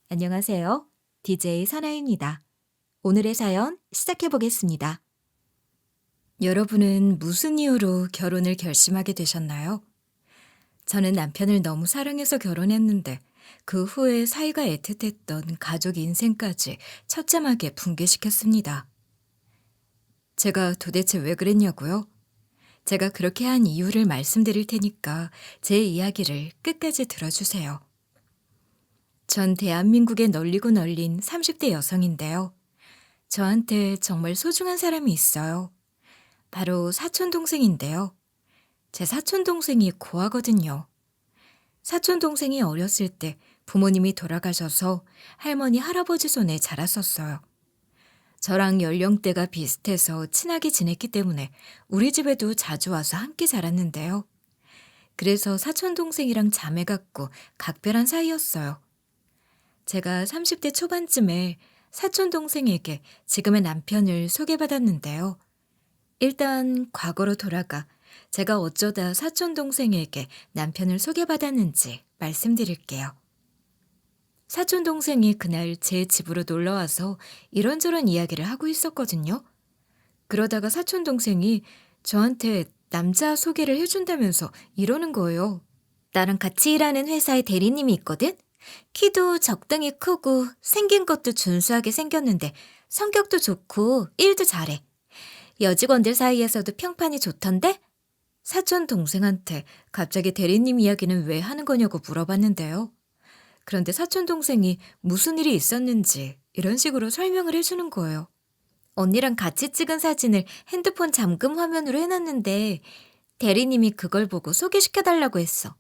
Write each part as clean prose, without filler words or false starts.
안녕하세요. DJ 선아입니다. 오늘의 사연 시작해 보겠습니다. 여러분은 무슨 이유로 결혼을 결심하게 되셨나요? 저는 남편을 너무 사랑해서 결혼했는데 그 후에 사이가 애틋했던 가족 인생까지 처참하게 붕괴시켰습니다. 제가 도대체 왜 그랬냐고요? 제가 그렇게 한 이유를 말씀드릴 테니까 제 이야기를 끝까지 들어주세요. 전 대한민국에 널리고 널린 30대 여성인데요. 저한테 정말 소중한 사람이 있어요. 바로 사촌동생인데요. 제 사촌동생이 고아거든요. 사촌동생이 어렸을 때 부모님이 돌아가셔서 할머니, 할아버지 손에 자랐었어요. 저랑 연령대가 비슷해서 친하게 지냈기 때문에 우리 집에도 자주 와서 함께 자랐는데요. 그래서 사촌동생이랑 자매 같고 각별한 사이였어요. 제가 30대 초반쯤에 사촌동생에게 지금의 남편을 소개받았는데요. 일단 과거로 돌아가 제가 어쩌다 사촌동생에게 남편을 소개받았는지 말씀드릴게요. 사촌동생이 그날 제 집으로 놀러와서 이런저런 이야기를 하고 있었거든요. 그러다가 사촌동생이 저한테 남자 소개를 해준다면서 이러는 거예요. 나랑 같이 일하는 회사에 대리님이 있거든? 키도 적당히 크고 생긴 것도 준수하게 생겼는데 성격도 좋고 일도 잘해. 여직원들 사이에서도 평판이 좋던데? 사촌 동생한테 갑자기 대리님 이야기는 왜 하는 거냐고 물어봤는데요. 그런데 사촌 동생이 무슨 일이 있었는지 이런 식으로 설명을 해주는 거예요. 언니랑 같이 찍은 사진을 핸드폰 잠금 화면으로 해놨는데 대리님이 그걸 보고 소개시켜달라고 했어.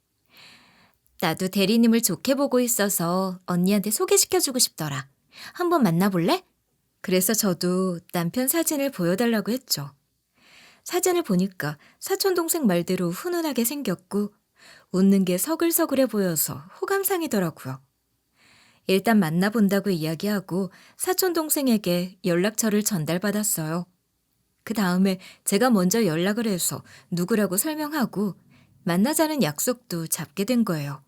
나도 대리님을 좋게 보고 있어서 언니한테 소개시켜주고 싶더라. 한번 만나볼래? 그래서 저도 남편 사진을 보여달라고 했죠. 사진을 보니까 사촌동생 말대로 훈훈하게 생겼고 웃는 게 서글서글해 보여서 호감상이더라고요. 일단 만나본다고 이야기하고 사촌동생에게 연락처를 전달받았어요. 그 다음에 제가 먼저 연락을 해서 누구라고 설명하고 만나자는 약속도 잡게 된 거예요.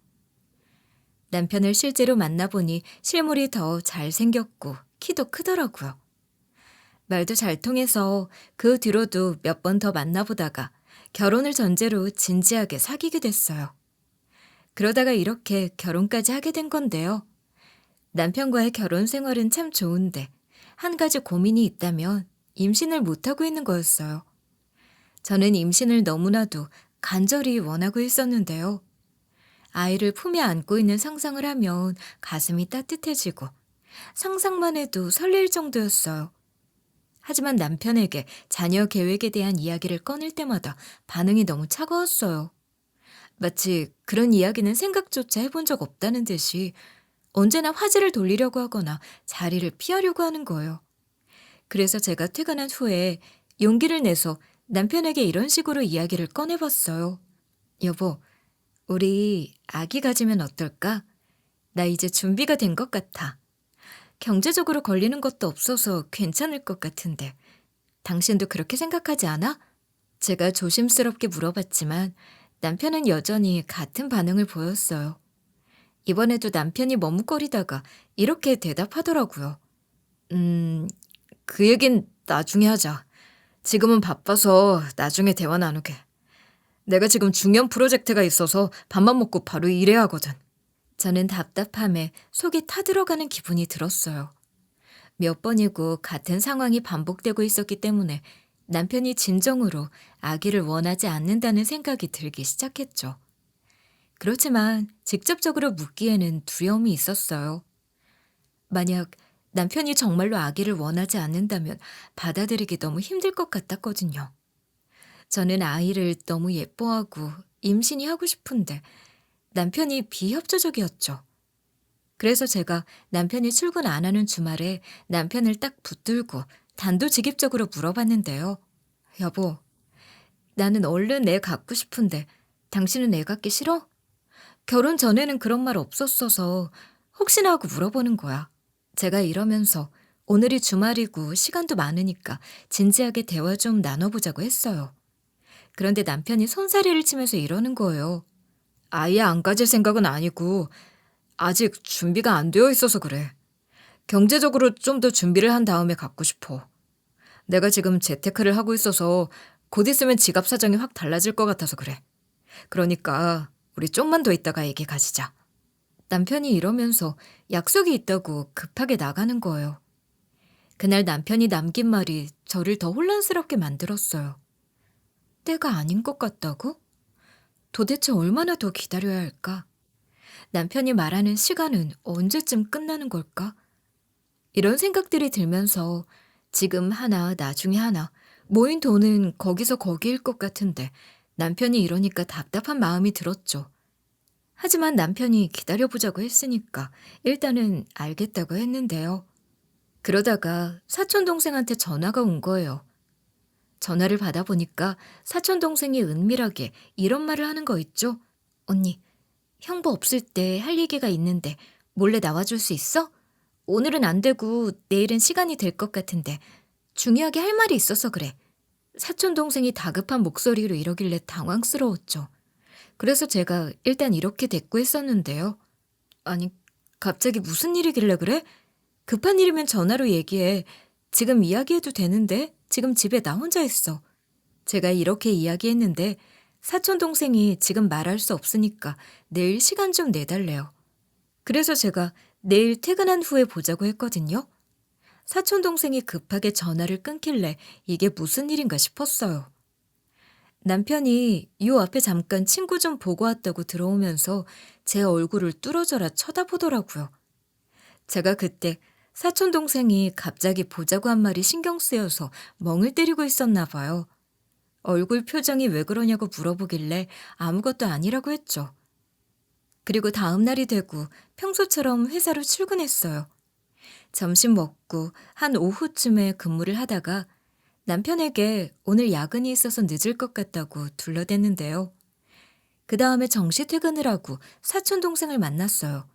남편을 실제로 만나보니 실물이 더 잘생겼고 키도 크더라고요. 말도 잘 통해서 그 뒤로도 몇 번 더 만나보다가 결혼을 전제로 진지하게 사귀게 됐어요. 그러다가 이렇게 결혼까지 하게 된 건데요. 남편과의 결혼 생활은 참 좋은데 한 가지 고민이 있다면 임신을 못하고 있는 거였어요. 저는 임신을 너무나도 간절히 원하고 있었는데요. 아이를 품에 안고 있는 상상을 하면 가슴이 따뜻해지고 상상만 해도 설렐 정도였어요. 하지만 남편에게 자녀 계획에 대한 이야기를 꺼낼 때마다 반응이 너무 차가웠어요. 마치 그런 이야기는 생각조차 해본 적 없다는 듯이 언제나 화제를 돌리려고 하거나 자리를 피하려고 하는 거예요. 그래서 제가 퇴근한 후에 용기를 내서 남편에게 이런 식으로 이야기를 꺼내봤어요. 여보, 우리 아기 가지면 어떨까? 나 이제 준비가 된 것 같아. 경제적으로 걸리는 것도 없어서 괜찮을 것 같은데 당신도 그렇게 생각하지 않아? 제가 조심스럽게 물어봤지만 남편은 여전히 같은 반응을 보였어요. 이번에도 남편이 머뭇거리다가 이렇게 대답하더라고요. 그 얘긴 나중에 하자. 지금은 바빠서 나중에 대화 나누게. 내가 지금 중요한 프로젝트가 있어서 밥만 먹고 바로 일해야 하거든. 저는 답답함에 속이 타들어가는 기분이 들었어요. 몇 번이고 같은 상황이 반복되고 있었기 때문에 남편이 진정으로 아기를 원하지 않는다는 생각이 들기 시작했죠. 그렇지만 직접적으로 묻기에는 두려움이 있었어요. 만약 남편이 정말로 아기를 원하지 않는다면 받아들이기 너무 힘들 것 같았거든요. 저는 아이를 너무 예뻐하고 임신이 하고 싶은데 남편이 비협조적이었죠. 그래서 제가 남편이 출근 안 하는 주말에 남편을 딱 붙들고 단도직입적으로 물어봤는데요. 여보, 나는 얼른 애 갖고 싶은데 당신은 애 갖기 싫어? 결혼 전에는 그런 말 없었어서 혹시나 하고 물어보는 거야. 제가 이러면서 오늘이 주말이고 시간도 많으니까 진지하게 대화 좀 나눠보자고 했어요. 그런데 남편이 손사래를 치면서 이러는 거예요. 아예 안 가질 생각은 아니고 아직 준비가 안 되어 있어서 그래. 경제적으로 좀 더 준비를 한 다음에 갖고 싶어. 내가 지금 재테크를 하고 있어서 곧 있으면 지갑 사정이 확 달라질 것 같아서 그래. 그러니까 우리 좀만 더 있다가 얘기 가지자. 남편이 이러면서 약속이 있다고 급하게 나가는 거예요. 그날 남편이 남긴 말이 저를 더 혼란스럽게 만들었어요. 때가 아닌 것 같다고? 도대체 얼마나 더 기다려야 할까? 남편이 말하는 시간은 언제쯤 끝나는 걸까? 이런 생각들이 들면서 지금 하나, 나중에 하나, 모인 돈은 거기서 거기일 것 같은데 남편이 이러니까 답답한 마음이 들었죠. 하지만 남편이 기다려보자고 했으니까 일단은 알겠다고 했는데요. 그러다가 사촌동생한테 전화가 온 거예요. 전화를 받아보니까 사촌동생이 은밀하게 이런 말을 하는 거 있죠? 언니, 형부 없을 때 할 얘기가 있는데 몰래 나와줄 수 있어? 오늘은 안 되고 내일은 시간이 될 것 같은데 중요하게 할 말이 있어서 그래. 사촌동생이 다급한 목소리로 이러길래 당황스러웠죠. 그래서 제가 일단 이렇게 대꾸했었는데요. 아니, 갑자기 무슨 일이길래 그래? 급한 일이면 전화로 얘기해. 지금 이야기해도 되는데 지금 집에 나 혼자 있어. 제가 이렇게 이야기했는데 사촌동생이 지금 말할 수 없으니까 내일 시간 좀 내달래요. 그래서 제가 내일 퇴근한 후에 보자고 했거든요. 사촌동생이 급하게 전화를 끊길래 이게 무슨 일인가 싶었어요. 남편이 요 앞에 잠깐 친구 좀 보고 왔다고 들어오면서 제 얼굴을 뚫어져라 쳐다보더라고요. 제가 그때 사촌동생이 갑자기 보자고 한 말이 신경 쓰여서 멍을 때리고 있었나 봐요. 얼굴 표정이 왜 그러냐고 물어보길래 아무것도 아니라고 했죠. 그리고 다음 날이 되고 평소처럼 회사로 출근했어요. 점심 먹고 한 오후쯤에 근무를 하다가 남편에게 오늘 야근이 있어서 늦을 것 같다고 둘러댔는데요. 그 다음에 정시 퇴근을 하고 사촌동생을 만났어요.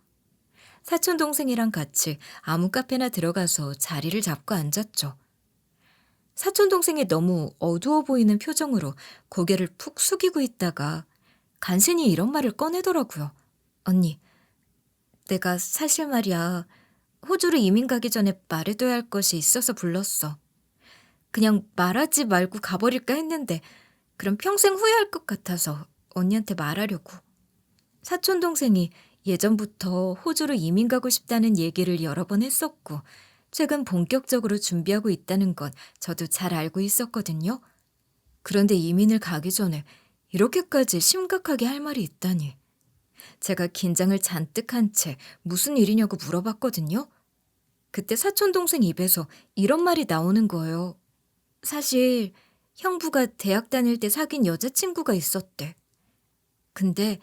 사촌동생이랑 같이 아무 카페나 들어가서 자리를 잡고 앉았죠. 사촌동생이 너무 어두워 보이는 표정으로 고개를 푹 숙이고 있다가 간신히 이런 말을 꺼내더라고요. 언니, 내가 사실 말이야. 호주로 이민 가기 전에 말해둬야 할 것이 있어서 불렀어. 그냥 말하지 말고 가버릴까 했는데 그럼 평생 후회할 것 같아서 언니한테 말하려고. 사촌동생이 예전부터 호주로 이민 가고 싶다는 얘기를 여러 번 했었고 최근 본격적으로 준비하고 있다는 건 저도 잘 알고 있었거든요. 그런데 이민을 가기 전에 이렇게까지 심각하게 할 말이 있다니. 제가 긴장을 잔뜩 한 채 무슨 일이냐고 물어봤거든요. 그때 사촌동생 입에서 이런 말이 나오는 거예요. 사실 형부가 대학 다닐 때 사귄 여자친구가 있었대. 근데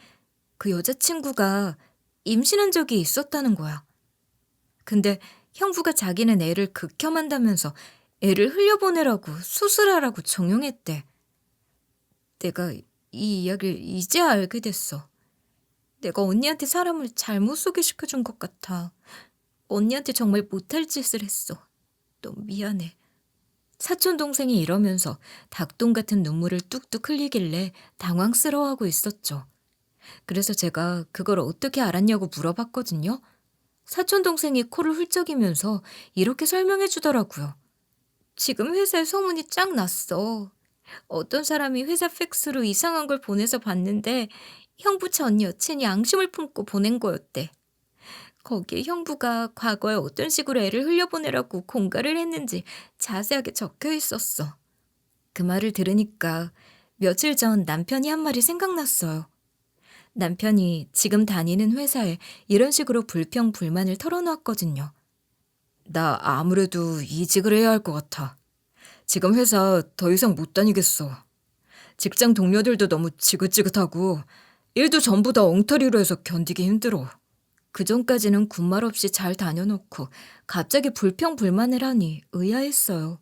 그 여자친구가 임신한 적이 있었다는 거야. 근데 형부가 자기는 애를 극혐한다면서 애를 흘려보내라고 수술하라고 종용했대. 내가 이 이야기를 이제 알게 됐어. 내가 언니한테 사람을 잘못 소개시켜준 것 같아. 언니한테 정말 못할 짓을 했어. 너무 미안해. 사촌동생이 이러면서 닭똥 같은 눈물을 뚝뚝 흘리길래 당황스러워하고 있었죠. 그래서 제가 그걸 어떻게 알았냐고 물어봤거든요. 사촌동생이 코를 훌쩍이면서 이렇게 설명해 주더라고요. 지금 회사에 소문이 쫙 났어. 어떤 사람이 회사 팩스로 이상한 걸 보내서 봤는데 형부 전 여친이 앙심을 품고 보낸 거였대. 거기에 형부가 과거에 어떤 식으로 애를 흘려보내라고 공갈을 했는지 자세하게 적혀 있었어. 그 말을 들으니까 며칠 전 남편이 한 말이 생각났어요. 남편이 지금 다니는 회사에 이런 식으로 불평불만을 털어놓았거든요. 나 아무래도 이직을 해야 할 것 같아. 지금 회사 더 이상 못 다니겠어. 직장 동료들도 너무 지긋지긋하고 일도 전부 다 엉터리로 해서 견디기 힘들어. 그전까지는 군말 없이 잘 다녀놓고 갑자기 불평불만을 하니 의아했어요.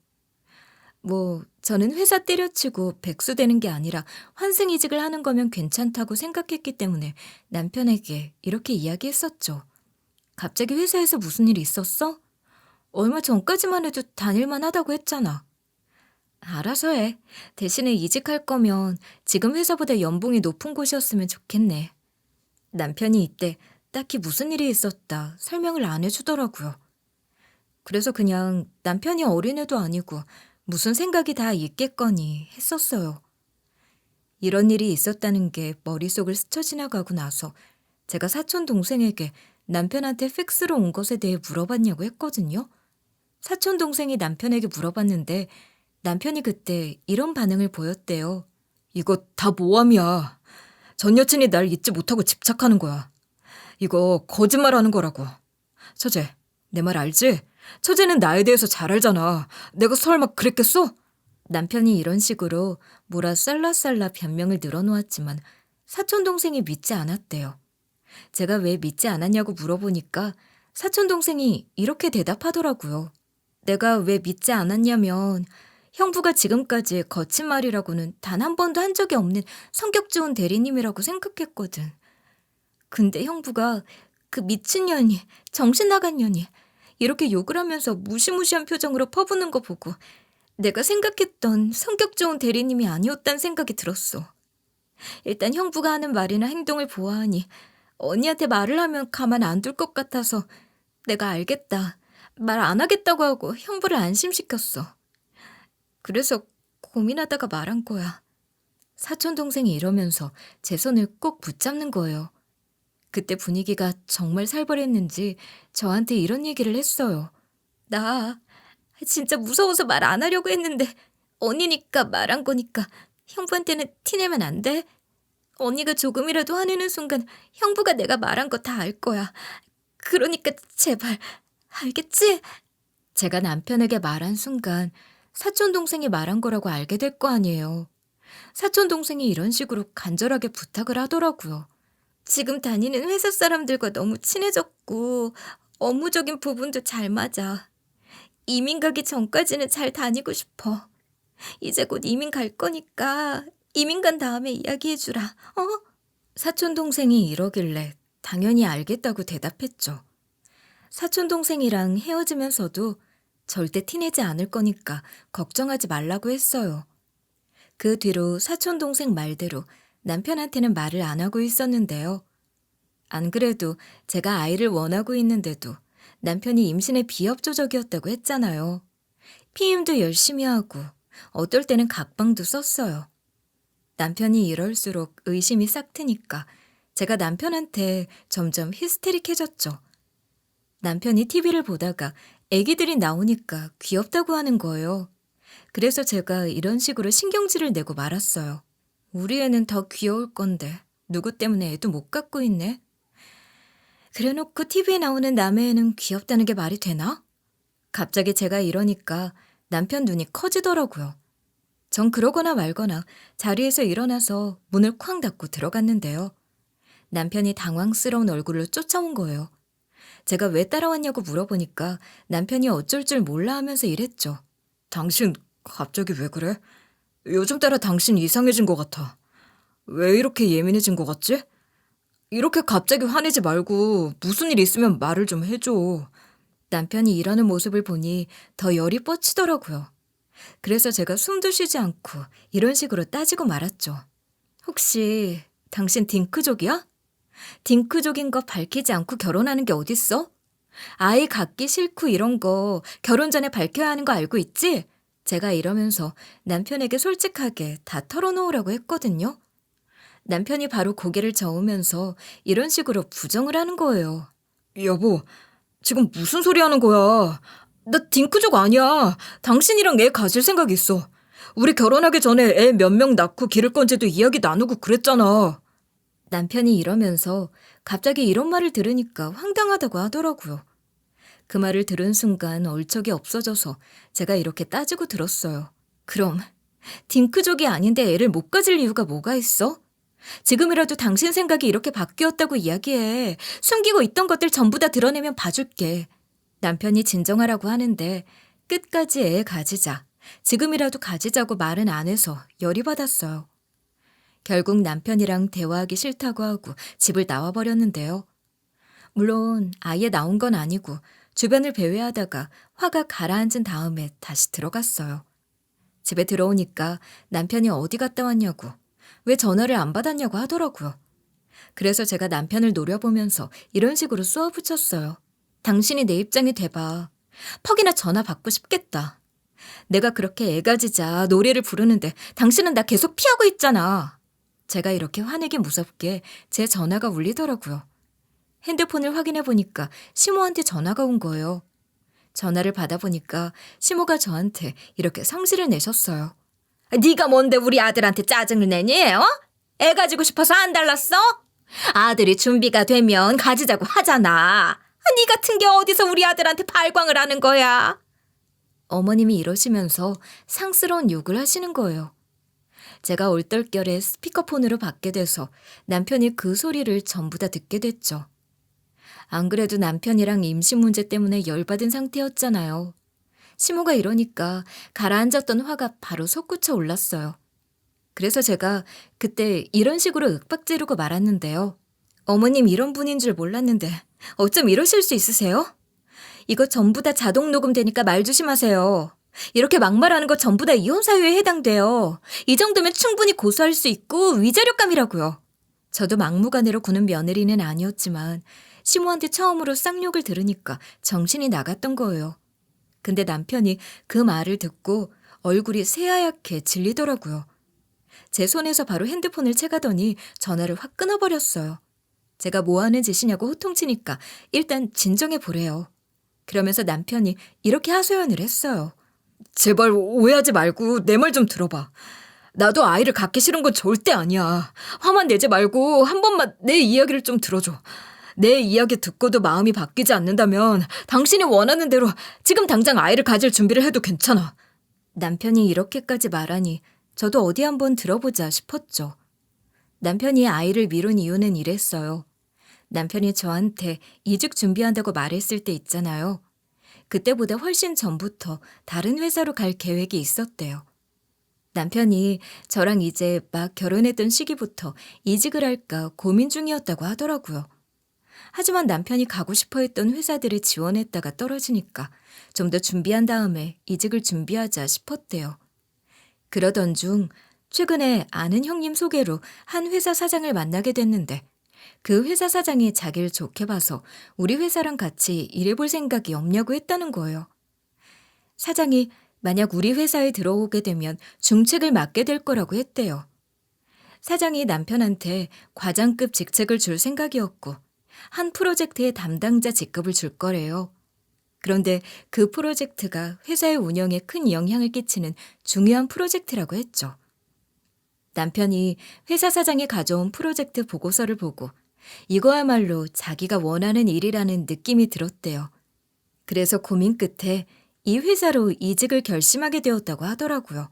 저는 회사 때려치고 백수 되는 게 아니라 환승이직을 하는 거면 괜찮다고 생각했기 때문에 남편에게 이렇게 이야기했었죠. 갑자기 회사에서 무슨 일이 있었어? 얼마 전까지만 해도 다닐만 하다고 했잖아. 알아서 해. 대신에 이직할 거면 지금 회사보다 연봉이 높은 곳이었으면 좋겠네. 남편이 이때 딱히 무슨 일이 있었다 설명을 안 해주더라고요. 그래서 그냥 남편이 어린애도 아니고 무슨 생각이 다 있겠거니 했었어요. 이런 일이 있었다는 게 머릿속을 스쳐 지나가고 나서 제가 사촌 동생에게 남편한테 팩스로 온 것에 대해 물어봤냐고 했거든요. 사촌 동생이 남편에게 물어봤는데 남편이 그때 이런 반응을 보였대요. 이거 다 모함이야. 전 여친이 날 잊지 못하고 집착하는 거야. 이거 거짓말하는 거라고. 처제, 내 말 알지? 처제는 나에 대해서 잘 알잖아. 내가 설마 그랬겠어? 남편이 이런 식으로 뭐라 쌀라쌀라 변명을 늘어놓았지만 사촌 동생이 믿지 않았대요. 제가 왜 믿지 않았냐고 물어보니까 사촌 동생이 이렇게 대답하더라고요. 내가 왜 믿지 않았냐면 형부가 지금까지 거친 말이라고는 단 한 번도 한 적이 없는 성격 좋은 대리님이라고 생각했거든. 근데 형부가 그 미친년이, 정신 나간 년이 이렇게 욕을 하면서 무시무시한 표정으로 퍼부는 거 보고 내가 생각했던 성격 좋은 대리님이 아니었다는 생각이 들었어. 일단 형부가 하는 말이나 행동을 보아하니 언니한테 말을 하면 가만 안 둘 것 같아서 내가 알겠다. 말 안 하겠다고 하고 형부를 안심시켰어. 그래서 고민하다가 말한 거야. 사촌 동생이 이러면서 제 손을 꼭 붙잡는 거예요. 그때 분위기가 정말 살벌했는지 저한테 이런 얘기를 했어요. 나 진짜 무서워서 말 안 하려고 했는데 언니니까 말한 거니까 형부한테는 티내면 안 돼? 언니가 조금이라도 화내는 순간 형부가 내가 말한 거 다 알 거야. 그러니까 제발 알겠지? 제가 남편에게 말한 순간 사촌 동생이 말한 거라고 알게 될 거 아니에요. 사촌 동생이 이런 식으로 간절하게 부탁을 하더라고요. 지금 다니는 회사 사람들과 너무 친해졌고 업무적인 부분도 잘 맞아. 이민 가기 전까지는 잘 다니고 싶어. 이제 곧 이민 갈 거니까 이민 간 다음에 이야기해주라. 어? 사촌 동생이 이러길래 당연히 알겠다고 대답했죠. 사촌 동생이랑 헤어지면서도 절대 티내지 않을 거니까 걱정하지 말라고 했어요. 그 뒤로 사촌 동생 말대로 남편한테는 말을 안 하고 있었는데요. 안 그래도 제가 아이를 원하고 있는데도 남편이 임신에 비협조적이었다고 했잖아요. 피임도 열심히 하고 어떨 때는 각방도 썼어요. 남편이 이럴수록 의심이 싹 트니까 제가 남편한테 점점 히스테릭해졌죠. 남편이 TV를 보다가 애기들이 나오니까 귀엽다고 하는 거예요. 그래서 제가 이런 식으로 신경질을 내고 말았어요. 우리 애는 더 귀여울 건데 누구 때문에 애도 못 갖고 있네. 그래놓고 TV에 나오는 남의 애는 귀엽다는 게 말이 되나? 갑자기 제가 이러니까 남편 눈이 커지더라고요. 전 그러거나 말거나 자리에서 일어나서 문을 쾅 닫고 들어갔는데요. 남편이 당황스러운 얼굴로 쫓아온 거예요. 제가 왜 따라왔냐고 물어보니까 남편이 어쩔 줄 몰라 하면서 이랬죠. 당신 갑자기 왜 그래? 요즘 따라 당신 이상해진 것 같아. 왜 이렇게 예민해진 것 같지? 이렇게 갑자기 화내지 말고 무슨 일 있으면 말을 좀 해줘. 남편이 이러는 모습을 보니 더 열이 뻗치더라고요. 그래서 제가 숨도 쉬지 않고 이런 식으로 따지고 말았죠. 혹시 당신 딩크족이야? 딩크족인 거 밝히지 않고 결혼하는 게 어딨어? 아이 갖기 싫고 이런 거 결혼 전에 밝혀야 하는 거 알고 있지? 제가 이러면서 남편에게 솔직하게 다 털어놓으라고 했거든요. 남편이 바로 고개를 저으면서 이런 식으로 부정을 하는 거예요. 여보, 지금 무슨 소리 하는 거야? 나 딩크족 아니야. 당신이랑 애 가질 생각 있어. 우리 결혼하기 전에 애 몇 명 낳고 기를 건지도 이야기 나누고 그랬잖아. 남편이 이러면서 갑자기 이런 말을 들으니까 황당하다고 하더라고요. 그 말을 들은 순간 얼척이 없어져서 제가 이렇게 따지고 들었어요. 그럼 딩크족이 아닌데 애를 못 가질 이유가 뭐가 있어? 지금이라도 당신 생각이 이렇게 바뀌었다고 이야기해. 숨기고 있던 것들 전부 다 드러내면 봐줄게. 남편이 진정하라고 하는데 끝까지 애 가지자. 지금이라도 가지자고 말은 안 해서 열이 받았어요. 결국 남편이랑 대화하기 싫다고 하고 집을 나와버렸는데요. 물론 아예 나온 건 아니고 주변을 배회하다가 화가 가라앉은 다음에 다시 들어갔어요. 집에 들어오니까 남편이 어디 갔다 왔냐고, 왜 전화를 안 받았냐고 하더라고요. 그래서 제가 남편을 노려보면서 이런 식으로 쏘아붙였어요. 당신이 내 입장이 돼봐. 퍽이나 전화 받고 싶겠다. 내가 그렇게 애가지자 노래를 부르는데 당신은 나 계속 피하고 있잖아. 제가 이렇게 화내기 무섭게 제 전화가 울리더라고요. 핸드폰을 확인해 보니까 시모한테 전화가 온 거예요. 전화를 받아보니까 시모가 저한테 이렇게 성질을 내셨어요. 네가 뭔데 우리 아들한테 짜증을 내니? 어? 애 가지고 싶어서 안 달랐어? 아들이 준비가 되면 가지자고 하잖아. 네 같은 게 어디서 우리 아들한테 발광을 하는 거야? 어머님이 이러시면서 상스러운 욕을 하시는 거예요. 제가 얼떨결에 스피커폰으로 받게 돼서 남편이 그 소리를 전부 다 듣게 됐죠. 안 그래도 남편이랑 임신 문제 때문에 열받은 상태였잖아요. 시모가 이러니까 가라앉았던 화가 바로 솟구쳐 올랐어요. 그래서 제가 그때 이런 식으로 윽박지르고 말았는데요. 어머님 이런 분인 줄 몰랐는데 어쩜 이러실 수 있으세요? 이거 전부 다 자동 녹음되니까 말 조심하세요. 이렇게 막말하는 거 전부 다 이혼 사유에 해당돼요. 이 정도면 충분히 고소할 수 있고 위자료감이라고요. 저도 막무가내로 구는 며느리는 아니었지만 시모한테 처음으로 쌍욕을 들으니까 정신이 나갔던 거예요. 근데 남편이 그 말을 듣고 얼굴이 새하얗게 질리더라고요. 제 손에서 바로 핸드폰을 채가더니 전화를 확 끊어버렸어요. 제가 뭐 하는 짓이냐고 호통치니까 일단 진정해 보래요. 그러면서 남편이 이렇게 하소연을 했어요. 제발 오해하지 말고 내 말 좀 들어봐. 나도 아이를 갖기 싫은 건 절대 아니야. 화만 내지 말고 한 번만 내 이야기를 좀 들어줘. 내 이야기 듣고도 마음이 바뀌지 않는다면 당신이 원하는 대로 지금 당장 아이를 가질 준비를 해도 괜찮아. 남편이 이렇게까지 말하니 저도 어디 한번 들어보자 싶었죠. 남편이 아이를 미룬 이유는 이랬어요. 남편이 저한테 이직 준비한다고 말했을 때 있잖아요. 그때보다 훨씬 전부터 다른 회사로 갈 계획이 있었대요. 남편이 저랑 이제 막 결혼했던 시기부터 이직을 할까 고민 중이었다고 하더라고요. 하지만 남편이 가고 싶어 했던 회사들을 지원했다가 떨어지니까 좀 더 준비한 다음에 이직을 준비하자 싶었대요. 그러던 중 최근에 아는 형님 소개로 한 회사 사장을 만나게 됐는데 그 회사 사장이 자기를 좋게 봐서 우리 회사랑 같이 일해볼 생각이 없냐고 했다는 거예요. 사장이 만약 우리 회사에 들어오게 되면 중책을 맡게 될 거라고 했대요. 사장이 남편한테 과장급 직책을 줄 생각이었고 한 프로젝트의 담당자 직급을 줄 거래요. 그런데 그 프로젝트가 회사의 운영에 큰 영향을 끼치는 중요한 프로젝트라고 했죠. 남편이 회사 사장이 가져온 프로젝트 보고서를 보고 이거야말로 자기가 원하는 일이라는 느낌이 들었대요. 그래서 고민 끝에 이 회사로 이직을 결심하게 되었다고 하더라고요.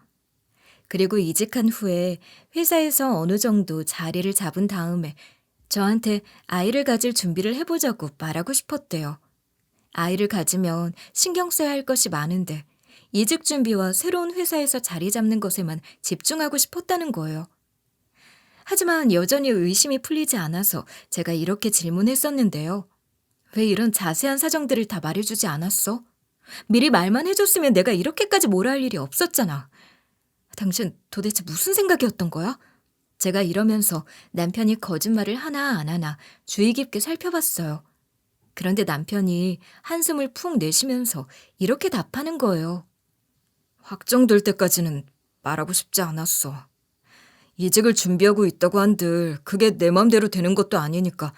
그리고 이직한 후에 회사에서 어느 정도 자리를 잡은 다음에 저한테 아이를 가질 준비를 해보자고 말하고 싶었대요. 아이를 가지면 신경 써야 할 것이 많은데 이직 준비와 새로운 회사에서 자리 잡는 것에만 집중하고 싶었다는 거예요. 하지만 여전히 의심이 풀리지 않아서 제가 이렇게 질문했었는데요. 왜 이런 자세한 사정들을 다 말해주지 않았어? 미리 말만 해줬으면 내가 이렇게까지 뭐라 할 일이 없었잖아. 당신 도대체 무슨 생각이었던 거야? 제가 이러면서 남편이 거짓말을 하나 안 하나 주의 깊게 살펴봤어요. 그런데 남편이 한숨을 푹 내쉬면서 이렇게 답하는 거예요. 확정될 때까지는 말하고 싶지 않았어. 이직을 준비하고 있다고 한들 그게 내 맘대로 되는 것도 아니니까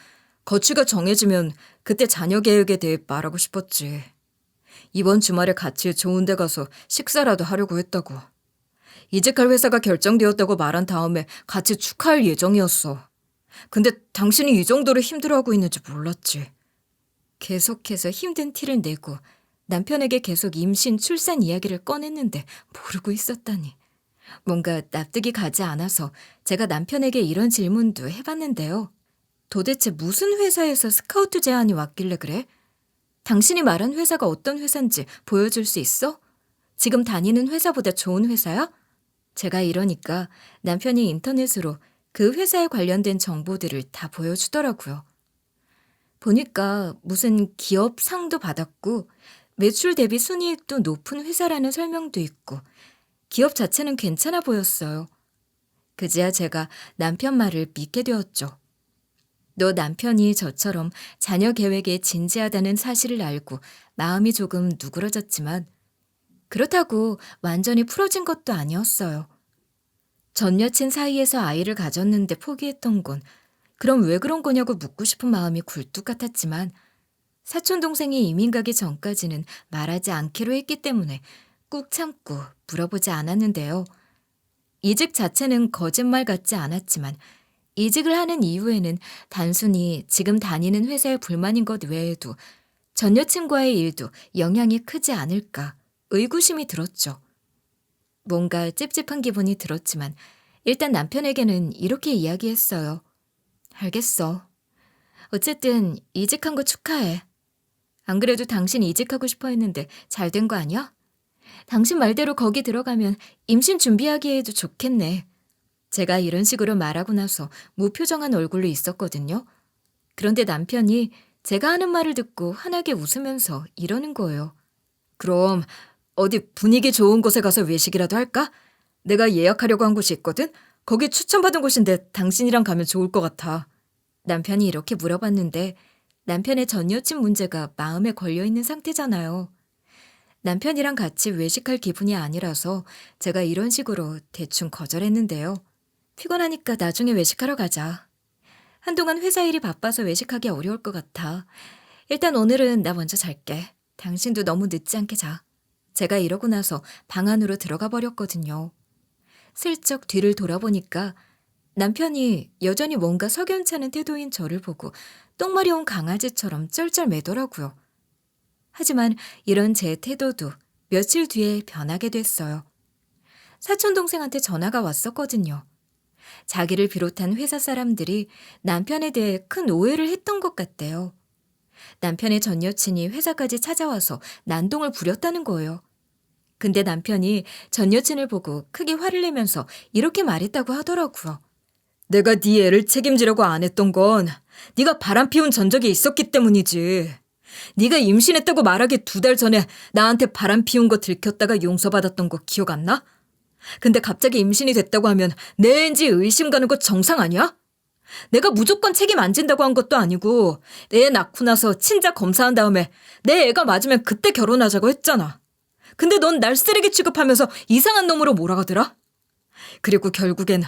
거취가 정해지면 그때 자녀 계획에 대해 말하고 싶었지. 이번 주말에 같이 좋은 데 가서 식사라도 하려고 했다고. 이직할 회사가 결정되었다고 말한 다음에 같이 축하할 예정이었어. 근데 당신이 이 정도로 힘들어하고 있는지 몰랐지. 계속해서 힘든 티를 내고 남편에게 계속 임신, 출산 이야기를 꺼냈는데 모르고 있었다니. 뭔가 납득이 가지 않아서 제가 남편에게 이런 질문도 해봤는데요. 도대체 무슨 회사에서 스카우트 제안이 왔길래 그래? 당신이 말한 회사가 어떤 회사인지 보여줄 수 있어? 지금 다니는 회사보다 좋은 회사야? 제가 이러니까 남편이 인터넷으로 그 회사에 관련된 정보들을 다 보여주더라고요. 보니까 무슨 기업 상도 받았고 매출 대비 순이익도 높은 회사라는 설명도 있고 기업 자체는 괜찮아 보였어요. 그제야 제가 남편 말을 믿게 되었죠. 너 남편이 저처럼 자녀 계획에 진지하다는 사실을 알고 마음이 조금 누그러졌지만 그렇다고 완전히 풀어진 것도 아니었어요. 전 여친 사이에서 아이를 가졌는데 포기했던 건 그럼 왜 그런 거냐고 묻고 싶은 마음이 굴뚝 같았지만 사촌 동생이 이민 가기 전까지는 말하지 않기로 했기 때문에 꾹 참고 물어보지 않았는데요. 이직 자체는 거짓말 같지 않았지만 이직을 하는 이유에는 단순히 지금 다니는 회사의 불만인 것 외에도 전 여친과의 일도 영향이 크지 않을까 의구심이 들었죠. 뭔가 찝찝한 기분이 들었지만 일단 남편에게는 이렇게 이야기했어요. 알겠어. 어쨌든 이직한 거 축하해. 안 그래도 당신 이직하고 싶어 했는데 잘 된 거 아니야? 당신 말대로 거기 들어가면 임신 준비하기에도 좋겠네. 제가 이런 식으로 말하고 나서 무표정한 얼굴로 있었거든요. 그런데 남편이 제가 하는 말을 듣고 환하게 웃으면서 이러는 거예요. 그럼 어디 분위기 좋은 곳에 가서 외식이라도 할까? 내가 예약하려고 한 곳이 있거든? 거기 추천받은 곳인데 당신이랑 가면 좋을 것 같아. 남편이 이렇게 물어봤는데 남편의 전 여친 문제가 마음에 걸려있는 상태잖아요. 남편이랑 같이 외식할 기분이 아니라서 제가 이런 식으로 대충 거절했는데요. 피곤하니까 나중에 외식하러 가자. 한동안 회사 일이 바빠서 외식하기 어려울 것 같아. 일단 오늘은 나 먼저 잘게. 당신도 너무 늦지 않게 자. 제가 이러고 나서 방 안으로 들어가 버렸거든요. 슬쩍 뒤를 돌아보니까 남편이 여전히 뭔가 석연찮은 태도인 저를 보고 똥 마려운 강아지처럼 쩔쩔매더라고요. 하지만 이런 제 태도도 며칠 뒤에 변하게 됐어요. 사촌동생한테 전화가 왔었거든요. 자기를 비롯한 회사 사람들이 남편에 대해 큰 오해를 했던 것 같대요. 남편의 전 여친이 회사까지 찾아와서 난동을 부렸다는 거예요. 근데 남편이 전 여친을 보고 크게 화를 내면서 이렇게 말했다고 하더라고요. 내가 네 애를 책임지려고 안 했던 건 네가 바람 피운 전적이 있었기 때문이지. 네가 임신했다고 말하기 2달 전에 나한테 바람 피운 거 들켰다가 용서받았던 거 기억 안 나? 근데 갑자기 임신이 됐다고 하면 내 애인지 의심 가는 거 정상 아니야? 내가 무조건 책임 안 진다고 한 것도 아니고 내 애 낳고 나서 친자 검사한 다음에 내 애가 맞으면 그때 결혼하자고 했잖아. 근데 넌 날 쓰레기 취급하면서 이상한 놈으로 몰아가더라? 그리고 결국엔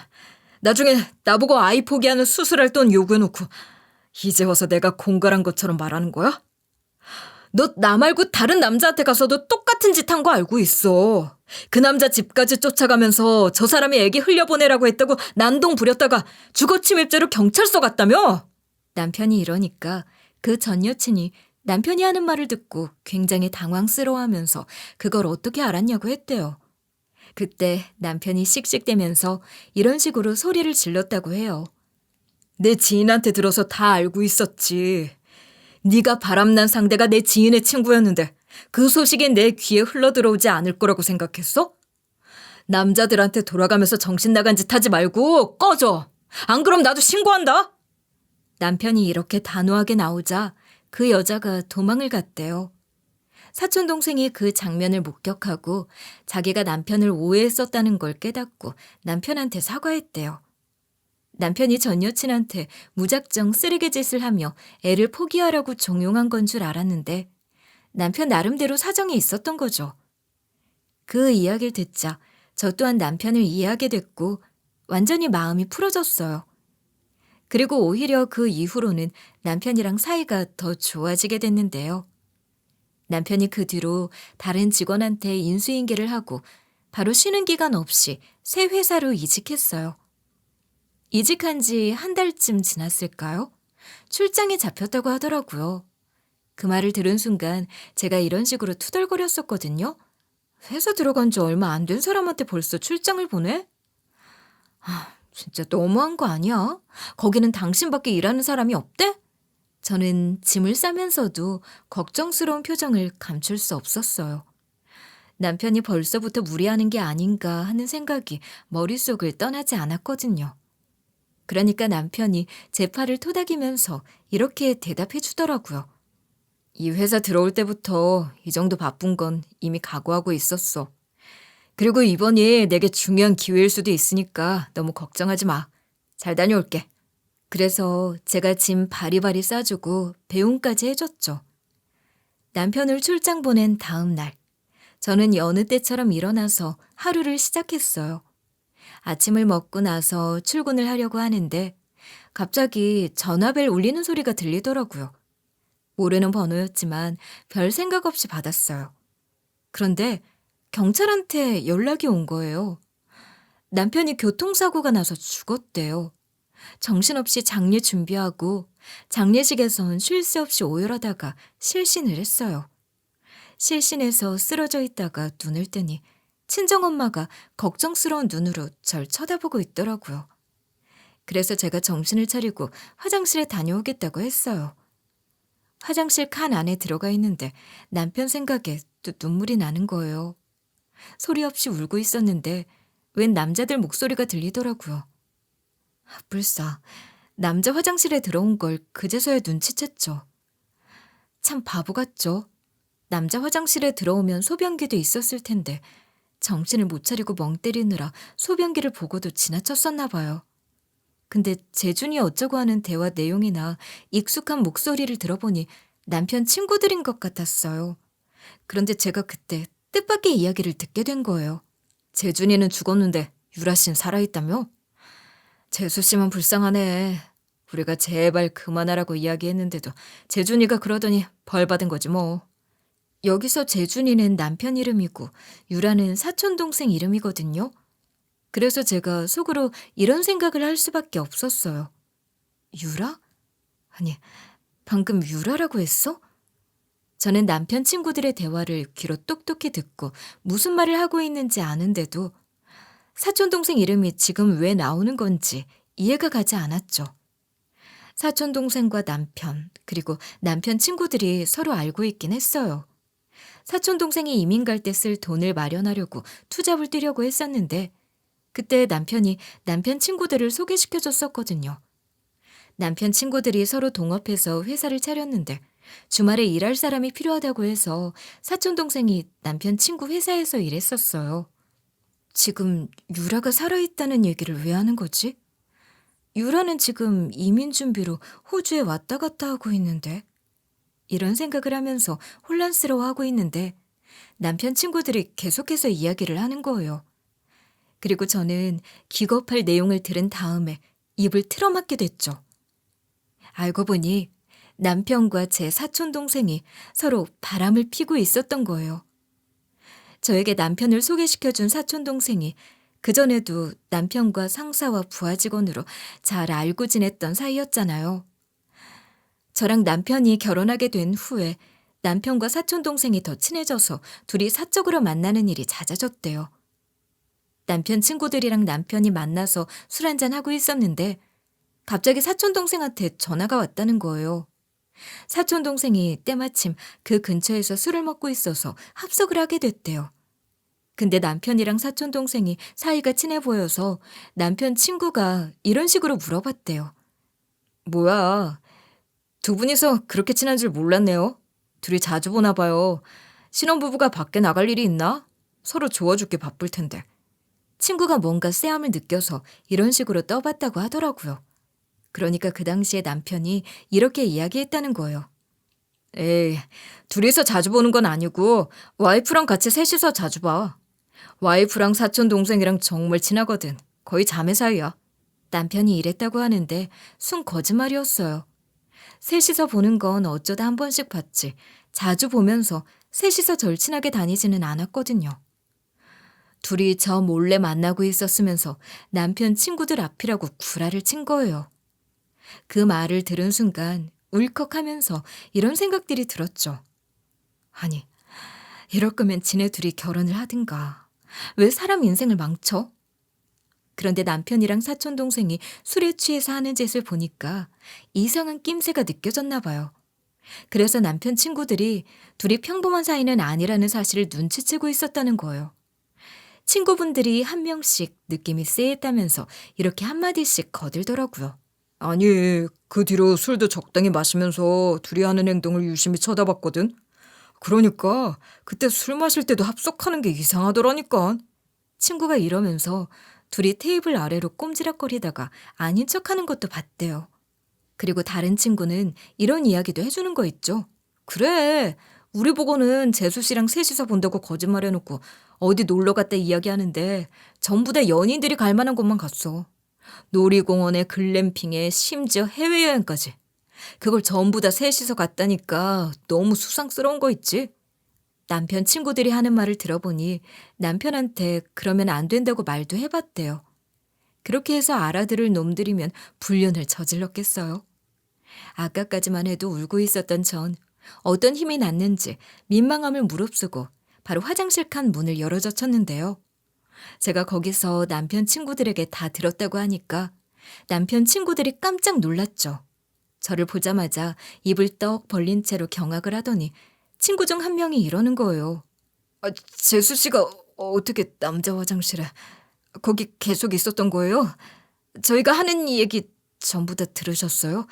나중에 나보고 아이 포기하는 수술할 돈 요구해놓고 이제 와서 내가 공갈한 것처럼 말하는 거야? 너 나 말고 다른 남자한테 가서도 똑같은 짓 한 거 알고 있어. 그 남자 집까지 쫓아가면서 저 사람이 애기 흘려보내라고 했다고 난동 부렸다가 주거침입죄로 경찰서 갔다며? 남편이 이러니까 그 전 여친이 남편이 하는 말을 듣고 굉장히 당황스러워하면서 그걸 어떻게 알았냐고 했대요. 그때 남편이 씩씩대면서 이런 식으로 소리를 질렀다고 해요. 내 지인한테 들어서 다 알고 있었지. 네가 바람난 상대가 내 지인의 친구였는데 그 소식이 내 귀에 흘러들어오지 않을 거라고 생각했어? 남자들한테 돌아가면서 정신 나간 짓 하지 말고 꺼져. 안 그럼 나도 신고한다. 남편이 이렇게 단호하게 나오자 그 여자가 도망을 갔대요. 사촌동생이 그 장면을 목격하고 자기가 남편을 오해했었다는 걸 깨닫고 남편한테 사과했대요. 남편이 전 여친한테 무작정 쓰레기짓을 하며 애를 포기하라고 종용한 건 줄 알았는데 남편 나름대로 사정이 있었던 거죠. 그 이야기를 듣자 저 또한 남편을 이해하게 됐고 완전히 마음이 풀어졌어요. 그리고 오히려 그 이후로는 남편이랑 사이가 더 좋아지게 됐는데요. 남편이 그 뒤로 다른 직원한테 인수인계를 하고 바로 쉬는 기간 없이 새 회사로 이직했어요. 이직한 지 한 달쯤 지났을까요? 출장이 잡혔다고 하더라고요. 그 말을 들은 순간 제가 이런 식으로 투덜거렸었거든요. 회사 들어간 지 얼마 안 된 사람한테 벌써 출장을 보내? 진짜 너무한 거 아니야? 거기는 당신밖에 일하는 사람이 없대? 저는 짐을 싸면서도 걱정스러운 표정을 감출 수 없었어요. 남편이 벌써부터 무리하는 게 아닌가 하는 생각이 머릿속을 떠나지 않았거든요. 그러니까 남편이 제 팔을 토닥이면서 이렇게 대답해 주더라고요. 이 회사 들어올 때부터 이 정도 바쁜 건 이미 각오하고 있었어. 그리고 이번이 내게 중요한 기회일 수도 있으니까 너무 걱정하지 마. 잘 다녀올게. 그래서 제가 짐 바리바리 싸주고 배웅까지 해줬죠. 남편을 출장 보낸 다음 날, 저는 여느 때처럼 일어나서 하루를 시작했어요. 아침을 먹고 나서 출근을 하려고 하는데 갑자기 전화벨 울리는 소리가 들리더라고요. 모르는 번호였지만 별 생각 없이 받았어요. 그런데 경찰한테 연락이 온 거예요. 남편이 교통사고가 나서 죽었대요. 정신없이 장례 준비하고 장례식에선 쉴 새 없이 오열하다가 실신을 했어요. 실신해서 쓰러져 있다가 눈을 뜨니 친정엄마가 걱정스러운 눈으로 절 쳐다보고 있더라고요. 그래서 제가 정신을 차리고 화장실에 다녀오겠다고 했어요. 화장실 칸 안에 들어가 있는데 남편 생각에 또 눈물이 나는 거예요. 소리 없이 울고 있었는데 웬 남자들 목소리가 들리더라고요. 불사, 남자 화장실에 들어온 걸 그제서야 눈치챘죠. 참 바보 같죠? 남자 화장실에 들어오면 소변기도 있었을 텐데 정신을 못 차리고 멍 때리느라 소변기를 보고도 지나쳤었나 봐요. 근데 재준이 어쩌고 하는 대화 내용이나 익숙한 목소리를 들어보니 남편 친구들인 것 같았어요. 그런데 제가 그때 뜻밖의 이야기를 듣게 된 거예요. 재준이는 죽었는데 유라 씨는 살아있다며? 재수 씨만 불쌍하네. 우리가 제발 그만하라고 이야기했는데도 재준이가 그러더니 벌 받은 거지 뭐. 여기서 재준이는 남편 이름이고 유라는 사촌동생 이름이거든요. 그래서 제가 속으로 이런 생각을 할 수밖에 없었어요. 유라? 아니, 방금 유라라고 했어? 저는 남편 친구들의 대화를 귀로 똑똑히 듣고 무슨 말을 하고 있는지 아는데도 사촌동생 이름이 지금 왜 나오는 건지 이해가 가지 않았죠. 사촌동생과 남편, 그리고 남편 친구들이 서로 알고 있긴 했어요. 사촌동생이 이민 갈 때 쓸 돈을 마련하려고 투잡을 뛰려고 했었는데 그때 남편이 남편 친구들을 소개시켜줬었거든요. 남편 친구들이 서로 동업해서 회사를 차렸는데 주말에 일할 사람이 필요하다고 해서 사촌동생이 남편 친구 회사에서 일했었어요. 지금 유라가 살아있다는 얘기를 왜 하는 거지? 유라는 지금 이민 준비로 호주에 왔다 갔다 하고 있는데 이런 생각을 하면서 혼란스러워하고 있는데 남편 친구들이 계속해서 이야기를 하는 거예요. 그리고 저는 기겁할 내용을 들은 다음에 입을 틀어막게 됐죠. 알고 보니 남편과 제 사촌동생이 서로 바람을 피고 있었던 거예요. 저에게 남편을 소개시켜준 사촌동생이 그전에도 남편과 상사와 부하 직원으로 잘 알고 지냈던 사이였잖아요. 저랑 남편이 결혼하게 된 후에 남편과 사촌동생이 더 친해져서 둘이 사적으로 만나는 일이 잦아졌대요. 남편 친구들이랑 남편이 만나서 술 한잔 하고 있었는데 갑자기 사촌동생한테 전화가 왔다는 거예요. 사촌동생이 때마침 그 근처에서 술을 먹고 있어서 합석을 하게 됐대요. 근데 남편이랑 사촌동생이 사이가 친해 보여서 남편 친구가 이런 식으로 물어봤대요. 뭐야, 두 분이서 그렇게 친한 줄 몰랐네요. 둘이 자주 보나 봐요. 신혼부부가 밖에 나갈 일이 있나? 서로 도와주기 바쁠 텐데. 친구가 뭔가 쎄함을 느껴서 이런 식으로 떠봤다고 하더라고요. 그러니까 그 당시에 남편이 이렇게 이야기했다는 거예요. 에이, 둘이서 자주 보는 건 아니고 와이프랑 같이 셋이서 자주 봐. 와이프랑 사촌동생이랑 정말 친하거든. 거의 자매 사이야. 남편이 이랬다고 하는데 순 거짓말이었어요. 셋이서 보는 건 어쩌다 한 번씩 봤지 자주 보면서 셋이서 절친하게 다니지는 않았거든요. 둘이 저 몰래 만나고 있었으면서 남편 친구들 앞이라고 구라를 친 거예요. 그 말을 들은 순간 울컥하면서 이런 생각들이 들었죠. 아니, 이럴 거면 지네 둘이 결혼을 하든가. 왜 사람 인생을 망쳐? 그런데 남편이랑 사촌동생이 술에 취해서 하는 짓을 보니까 이상한 낌새가 느껴졌나 봐요. 그래서 남편 친구들이 둘이 평범한 사이는 아니라는 사실을 눈치채고 있었다는 거예요. 친구분들이 한 명씩 느낌이 쎄했다면서 이렇게 한마디씩 거들더라고요. 아니, 그 뒤로 술도 적당히 마시면서 둘이 하는 행동을 유심히 쳐다봤거든. 그러니까 그때 술 마실 때도 합석하는 게 이상하더라니까. 친구가 이러면서 둘이 테이블 아래로 꼼지락거리다가 아닌 척하는 것도 봤대요. 그리고 다른 친구는 이런 이야기도 해주는 거 있죠. 그래, 우리 보고는 재수 씨랑 셋이서 본다고 거짓말해놓고 어디 놀러 갔다 이야기하는데 전부 다 연인들이 갈 만한 곳만 갔어. 놀이공원에 글램핑에 심지어 해외여행까지. 그걸 전부 다 셋이서 갔다니까 너무 수상스러운 거 있지? 남편 친구들이 하는 말을 들어보니 남편한테 그러면 안 된다고 말도 해봤대요. 그렇게 해서 알아들을 놈들이면 불륜을 저질렀겠어요. 아까까지만 해도 울고 있었던 전 어떤 힘이 났는지 민망함을 무릅쓰고 바로 화장실 칸 문을 열어젖혔는데요. 제가 거기서 남편 친구들에게 다 들었다고 하니까 남편 친구들이 깜짝 놀랐죠. 저를 보자마자 입을 떡 벌린 채로 경악을 하더니 친구 중 한 명이 이러는 거예요. 재수 씨가 어떻게 남자 화장실에 거기 계속 있었던 거예요? 저희가 하는 얘기 전부 다 들으셨어요?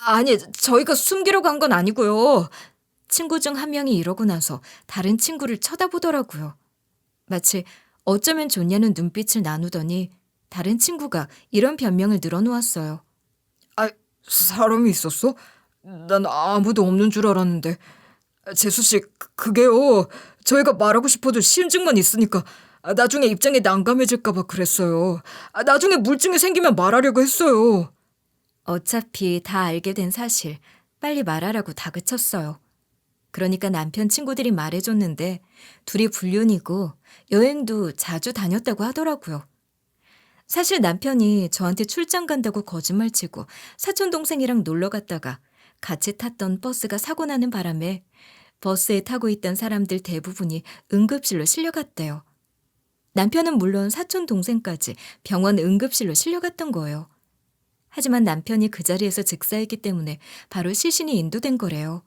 아니, 저희가 숨기려고 한 건 아니고요. 친구 중 한 명이 이러고 나서 다른 친구를 쳐다보더라고요. 마치 어쩌면 좋냐는 눈빛을 나누더니 다른 친구가 이런 변명을 늘어놓았어요. 사람이 있었어? 난 아무도 없는 줄 알았는데. 재수 씨, 그게요. 저희가 말하고 싶어도 신증만 있으니까 나중에 입장이 난감해질까 봐 그랬어요. 나중에 물증이 생기면 말하려고 했어요. 어차피 다 알게 된 사실 빨리 말하라고 다그쳤어요. 그러니까 남편 친구들이 말해줬는데 둘이 불륜이고 여행도 자주 다녔다고 하더라고요. 사실 남편이 저한테 출장 간다고 거짓말치고 사촌동생이랑 놀러 갔다가 같이 탔던 버스가 사고 나는 바람에 버스에 타고 있던 사람들 대부분이 응급실로 실려갔대요. 남편은 물론 사촌동생까지 병원 응급실로 실려갔던 거예요. 하지만 남편이 그 자리에서 즉사했기 때문에 바로 시신이 인도된 거래요.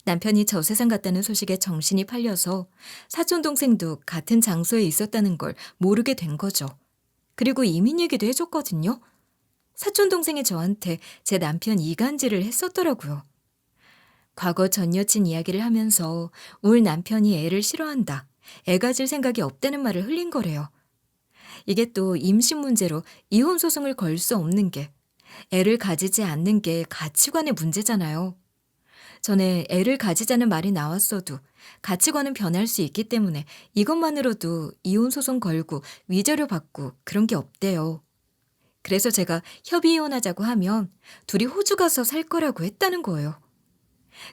남편이 저 세상 갔다는 소식에 정신이 팔려서 사촌동생도 같은 장소에 있었다는 걸 모르게 된 거죠. 그리고 이민 얘기도 해줬거든요. 사촌동생이 저한테 제 남편 이간질을 했었더라고요. 과거 전 여친 이야기를 하면서 울 남편이 애를 싫어한다, 애 가질 생각이 없다는 말을 흘린 거래요. 이게 또 임신 문제로 이혼 소송을 걸 수 없는 게 애를 가지지 않는 게 가치관의 문제잖아요. 전에 애를 가지자는 말이 나왔어도 가치관은 변할 수 있기 때문에 이것만으로도 이혼 소송 걸고 위자료 받고 그런 게 없대요. 그래서 제가 협의 이혼하자고 하면 둘이 호주 가서 살 거라고 했다는 거예요.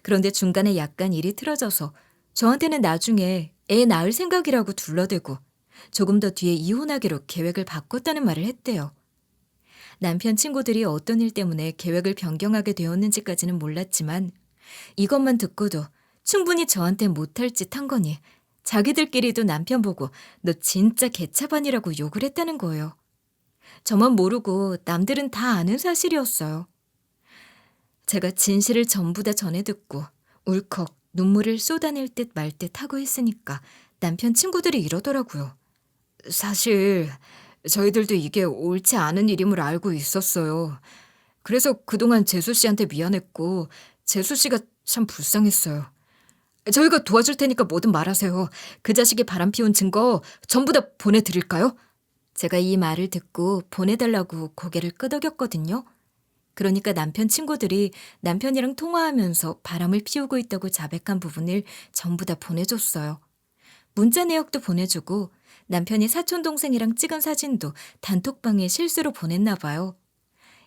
그런데 중간에 약간 일이 틀어져서 저한테는 나중에 애 낳을 생각이라고 둘러대고 조금 더 뒤에 이혼하기로 계획을 바꿨다는 말을 했대요. 남편 친구들이 어떤 일 때문에 계획을 변경하게 되었는지까지는 몰랐지만 이것만 듣고도 충분히 저한테 못할 짓 한 거니 자기들끼리도 남편 보고 너 진짜 개차반이라고 욕을 했다는 거예요. 저만 모르고 남들은 다 아는 사실이었어요. 제가 진실을 전부 다 전해 듣고 울컥 눈물을 쏟아낼 듯 말 듯 하고 있으니까 남편 친구들이 이러더라고요. 사실 저희들도 이게 옳지 않은 일임을 알고 있었어요. 그래서 그동안 재수 씨한테 미안했고 재수 씨가 참 불쌍했어요. 저희가 도와줄 테니까 뭐든 말하세요. 그 자식이 바람피운 증거 전부 다 보내드릴까요? 제가 이 말을 듣고 보내달라고 고개를 끄덕였거든요. 그러니까 남편 친구들이 남편이랑 통화하면서 바람을 피우고 있다고 자백한 부분을 전부 다 보내줬어요. 문자 내역도 보내주고 남편이 사촌동생이랑 찍은 사진도 단톡방에 실수로 보냈나 봐요.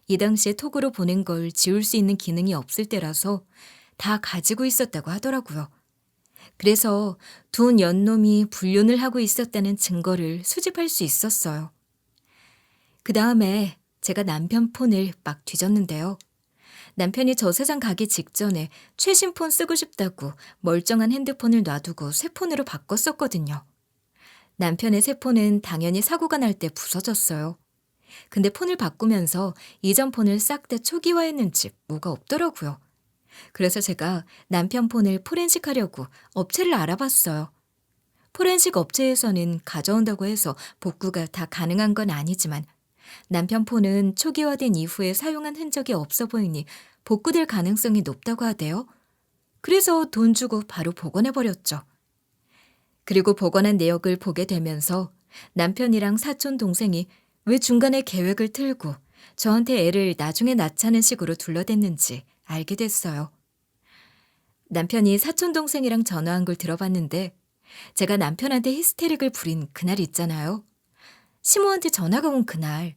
이 당시에 톡으로 보낸 걸 지울 수 있는 기능이 없을 때라서 다 가지고 있었다고 하더라고요. 그래서 두 연놈이 불륜을 하고 있었다는 증거를 수집할 수 있었어요. 그 다음에 제가 남편 폰을 막 뒤졌는데요. 남편이 저 세상 가기 직전에 최신 폰 쓰고 싶다고 멀쩡한 핸드폰을 놔두고 새 폰으로 바꿨었거든요. 남편의 새 폰은 당연히 사고가 날 때 부서졌어요. 근데 폰을 바꾸면서 이전 폰을 싹 다 초기화했는지 뭐가 없더라고요. 그래서 제가 남편 폰을 포렌식하려고 업체를 알아봤어요. 포렌식 업체에서는 가져온다고 해서 복구가 다 가능한 건 아니지만 남편 폰은 초기화된 이후에 사용한 흔적이 없어 보이니 복구될 가능성이 높다고 하대요. 그래서 돈 주고 바로 복원해버렸죠. 그리고 복원한 내역을 보게 되면서 남편이랑 사촌 동생이 왜 중간에 계획을 틀고 저한테 애를 나중에 낳자는 식으로 둘러댔는지 알게 됐어요. 남편이 사촌동생이랑 전화한 걸 들어봤는데 제가 남편한테 히스테릭을 부린 그날 있잖아요. 시모한테 전화가 온 그날.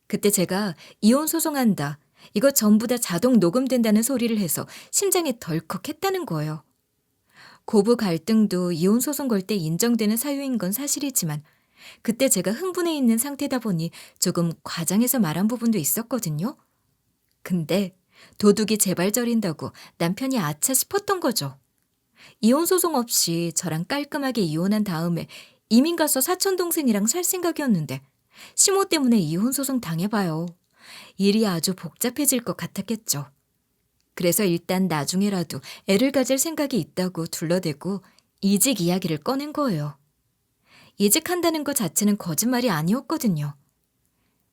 그때 제가 이혼 소송한다. 이거 전부 다 자동 녹음된다는 소리를 해서 심장이 덜컥했다는 거예요. 고부 갈등도 이혼 소송 걸 때 인정되는 사유인 건 사실이지만 그때 제가 흥분해 있는 상태다 보니 조금 과장해서 말한 부분도 있었거든요. 근데 도둑이 제발 저린다고 남편이 아차 싶었던 거죠. 이혼 소송 없이 저랑 깔끔하게 이혼한 다음에 이민 가서 사촌동생이랑 살 생각이었는데 시모 때문에 이혼 소송 당해봐요. 일이 아주 복잡해질 것 같았겠죠. 그래서 일단 나중에라도 애를 가질 생각이 있다고 둘러대고 이직 이야기를 꺼낸 거예요. 이직한다는 것 자체는 거짓말이 아니었거든요.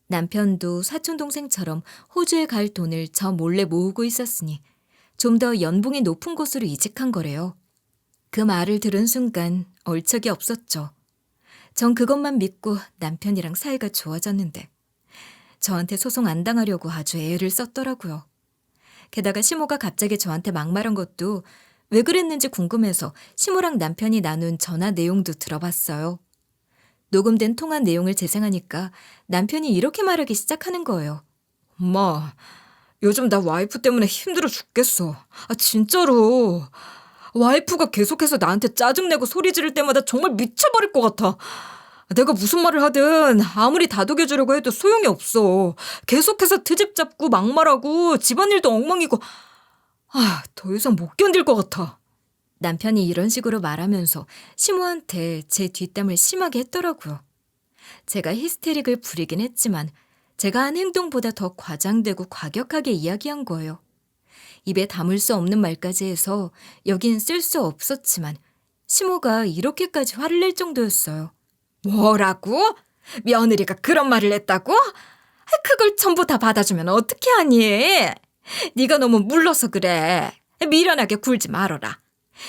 남편도 사촌동생처럼 호주에 갈 돈을 저 몰래 모으고 있었으니 좀 더 연봉이 높은 곳으로 이직한 거래요. 그 말을 들은 순간 얼척이 없었죠. 전 그것만 믿고 남편이랑 사이가 좋아졌는데 저한테 소송 안 당하려고 아주 애를 썼더라고요. 게다가 시모가 갑자기 저한테 막말한 것도 왜 그랬는지 궁금해서 시모랑 남편이 나눈 전화 내용도 들어봤어요. 녹음된 통화 내용을 재생하니까 남편이 이렇게 말하기 시작하는 거예요. 엄마, 요즘 나 와이프 때문에 힘들어 죽겠어. 진짜로. 와이프가 계속해서 나한테 짜증내고 소리 지를 때마다 정말 미쳐버릴 것 같아. 내가 무슨 말을 하든 아무리 다독여주려고 해도 소용이 없어. 계속해서 트집 잡고 막말하고 집안일도 엉망이고 더 이상 못 견딜 것 같아. 남편이 이런 식으로 말하면서 시모한테 제 뒷담을 심하게 했더라고요. 제가 히스테릭을 부리긴 했지만 제가 한 행동보다 더 과장되고 과격하게 이야기한 거예요. 입에 담을 수 없는 말까지 해서 여긴 쓸 수 없었지만 시모가 이렇게까지 화를 낼 정도였어요. 뭐라고? 며느리가 그런 말을 했다고? 그걸 전부 다 받아주면 어떻게 하니? 네가 너무 물러서 그래. 미련하게 굴지 말어라.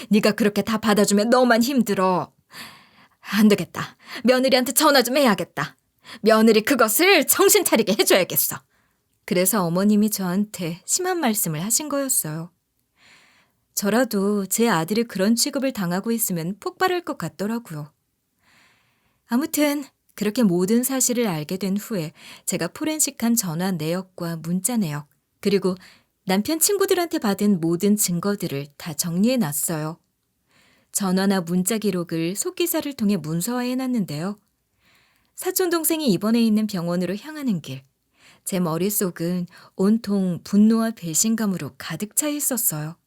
네가 그렇게 다 받아주면 너만 힘들어. 안 되겠다. 며느리한테 전화 좀 해야겠다. 며느리 그것을 정신 차리게 해줘야겠어. 그래서 어머님이 저한테 심한 말씀을 하신 거였어요. 저라도 제 아들이 그런 취급을 당하고 있으면 폭발할 것 같더라고요. 아무튼 그렇게 모든 사실을 알게 된 후에 제가 포렌식한 전화 내역과 문자 내역 그리고 남편 친구들한테 받은 모든 증거들을 다 정리해 놨어요. 전화나 문자 기록을 속기사를 통해 문서화해 놨는데요. 사촌동생이 입원해 있는 병원으로 향하는 길, 제 머릿속은 온통 분노와 배신감으로 가득 차 있었어요.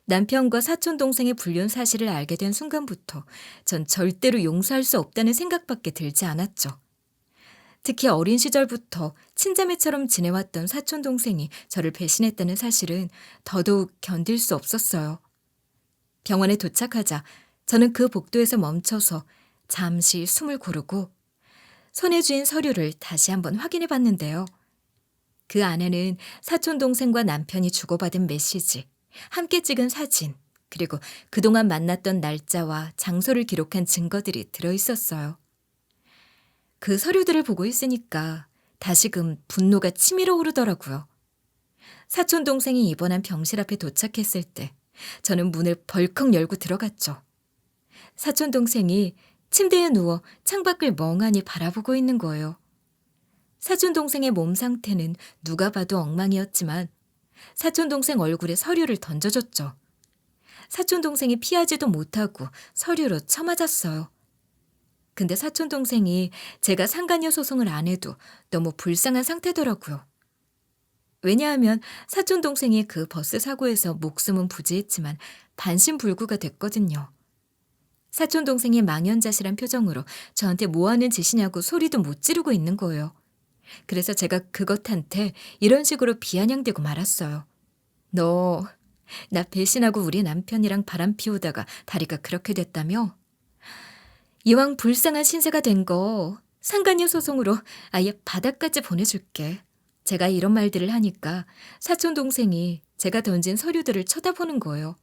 남편과 사촌동생의 불륜 사실을 알게 된 순간부터 전 절대로 용서할 수 없다는 생각밖에 들지 않았죠. 특히 어린 시절부터 친자매처럼 지내왔던 사촌동생이 저를 배신했다는 사실은 더더욱 견딜 수 없었어요. 병원에 도착하자 저는 그 복도에서 멈춰서 잠시 숨을 고르고 손에 쥔 서류를 다시 한번 확인해 봤는데요. 그 안에는 사촌동생과 남편이 주고받은 메시지, 함께 찍은 사진, 그리고 그동안 만났던 날짜와 장소를 기록한 증거들이 들어있었어요. 그 서류들을 보고 있으니까 다시금 분노가 치밀어 오르더라고요. 사촌동생이 입원한 병실 앞에 도착했을 때 저는 문을 벌컥 열고 들어갔죠. 사촌동생이 침대에 누워 창밖을 멍하니 바라보고 있는 거예요. 사촌동생의 몸 상태는 누가 봐도 엉망이었지만 사촌동생 얼굴에 서류를 던져줬죠. 사촌동생이 피하지도 못하고 서류로 쳐맞았어요. 근데 사촌동생이 제가 상간녀 소송을 안 해도 너무 불쌍한 상태더라고요. 왜냐하면 사촌동생이 그 버스 사고에서 목숨은 부지했지만 반신불구가 됐거든요. 사촌동생이 망연자실한 표정으로 저한테 뭐하는 짓이냐고 소리도 못 지르고 있는 거예요. 그래서 제가 그것한테 이런 식으로 비아냥대고 말았어요. 너, 나 배신하고 우리 남편이랑 바람 피우다가 다리가 그렇게 됐다며? 이왕 불쌍한 신세가 된 거 상간녀 소송으로 아예 바닥까지 보내줄게. 제가 이런 말들을 하니까 사촌동생이 제가 던진 서류들을 쳐다보는 거예요.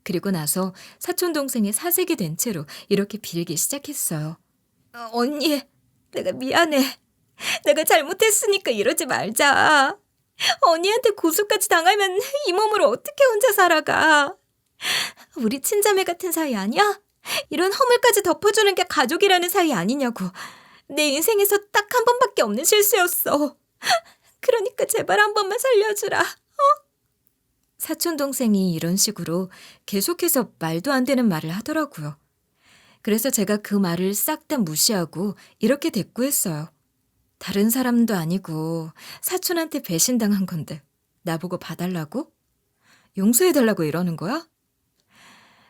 그리고 나서 사촌동생이 사색이 된 채로 이렇게 빌기 시작했어요. 언니, 내가 미안해. 내가 잘못했으니까 이러지 말자. 언니한테 고소까지 당하면 이 몸으로 어떻게 혼자 살아가. 우리 친자매 같은 사이 아니야? 이런 허물까지 덮어주는 게 가족이라는 사이 아니냐고. 내 인생에서 딱 한 번밖에 없는 실수였어. 그러니까 제발 한 번만 살려주라. 사촌 동생이 이런 식으로 계속해서 말도 안 되는 말을 하더라고요. 그래서 제가 그 말을 싹 다 무시하고 이렇게 대꾸했어요. 다른 사람도 아니고 사촌한테 배신당한 건데 나보고 봐달라고? 용서해달라고 이러는 거야?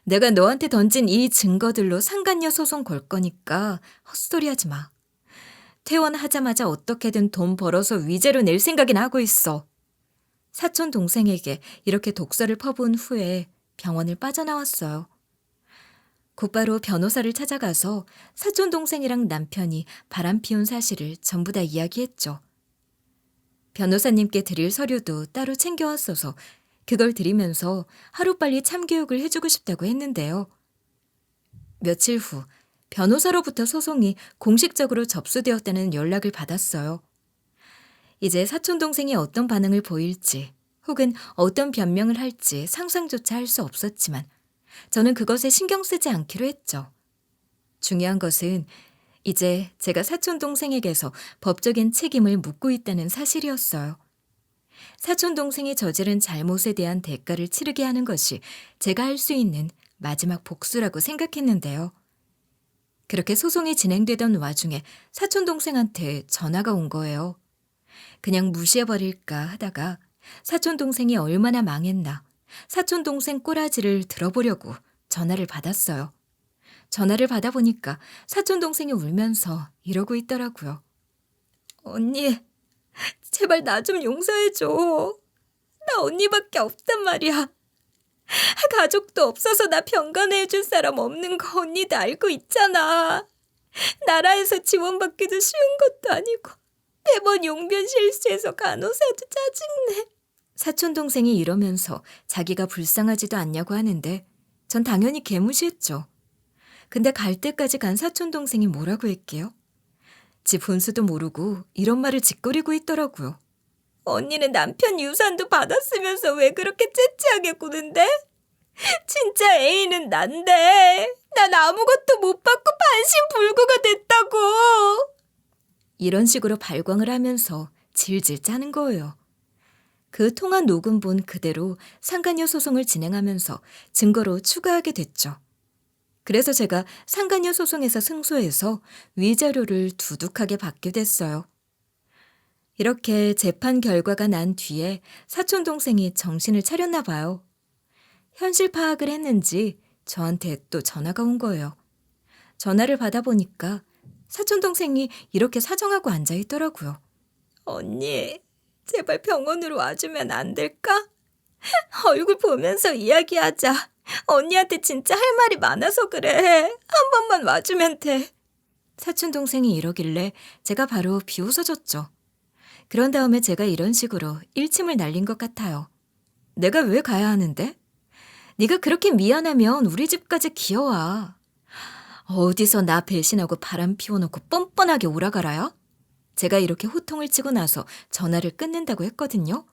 내가 너한테 던진 이 증거들로 상간녀 소송 걸 거니까 헛소리 하지 마. 퇴원하자마자 어떻게든 돈 벌어서 위자료 낼 생각이나 하고 있어. 사촌 동생에게 이렇게 독설을 퍼부은 후에 병원을 빠져나왔어요. 곧바로 변호사를 찾아가서 사촌 동생이랑 남편이 바람 피운 사실을 전부 다 이야기했죠. 변호사님께 드릴 서류도 따로 챙겨왔어서 그걸 드리면서 하루빨리 참교육을 해주고 싶다고 했는데요. 며칠 후 변호사로부터 소송이 공식적으로 접수되었다는 연락을 받았어요. 이제 사촌동생이 어떤 반응을 보일지 혹은 어떤 변명을 할지 상상조차 할 수 없었지만 저는 그것에 신경 쓰지 않기로 했죠. 중요한 것은 이제 제가 사촌동생에게서 법적인 책임을 묻고 있다는 사실이었어요. 사촌동생이 저지른 잘못에 대한 대가를 치르게 하는 것이 제가 할 수 있는 마지막 복수라고 생각했는데요. 그렇게 소송이 진행되던 와중에 사촌동생한테 전화가 온 거예요. 그냥 무시해버릴까 하다가 사촌동생이 얼마나 망했나 사촌동생 꼬라지를 들어보려고 전화를 받았어요. 전화를 받아보니까 사촌동생이 울면서 이러고 있더라고요. 언니, 제발 나 좀 용서해줘. 나 언니밖에 없단 말이야. 가족도 없어서 나 병간호해 줄 사람 없는 거 언니도 알고 있잖아. 나라에서 지원받기도 쉬운 것도 아니고 매번 용변 실수해서 간호사도 짜증내. 사촌동생이 이러면서 자기가 불쌍하지도 않냐고 하는데 전 당연히 개무시했죠. 근데 갈 때까지 간 사촌동생이 뭐라고 했게요? 지 본수도 모르고 이런 말을 짓거리고 있더라고요. 언니는 남편 유산도 받았으면서 왜 그렇게 째째하게 구는데? 진짜 애인은 난데 난 아무것도 못 받고 반신불구가 됐다고. 이런 식으로 발광을 하면서 질질 짜는 거예요. 그 통화 녹음본 그대로 상간녀 소송을 진행하면서 증거로 추가하게 됐죠. 그래서 제가 상간녀 소송에서 승소해서 위자료를 두둑하게 받게 됐어요. 이렇게 재판 결과가 난 뒤에 사촌동생이 정신을 차렸나 봐요. 현실 파악을 했는지 저한테 또 전화가 온 거예요. 전화를 받아보니까 사촌동생이 이렇게 사정하고 앉아있더라고요. 언니, 제발 병원으로 와주면 안 될까? 얼굴 보면서 이야기하자. 언니한테 진짜 할 말이 많아서 그래. 한 번만 와주면 돼. 사촌동생이 이러길래 제가 바로 비웃어줬죠. 그런 다음에 제가 이런 식으로 일침을 날린 것 같아요. 내가 왜 가야 하는데? 네가 그렇게 미안하면 우리 집까지 기어와. 어디서 나 배신하고 바람 피워놓고 뻔뻔하게 오라가라야? 제가 이렇게 호통을 치고 나서 전화를 끊는다고 했거든요.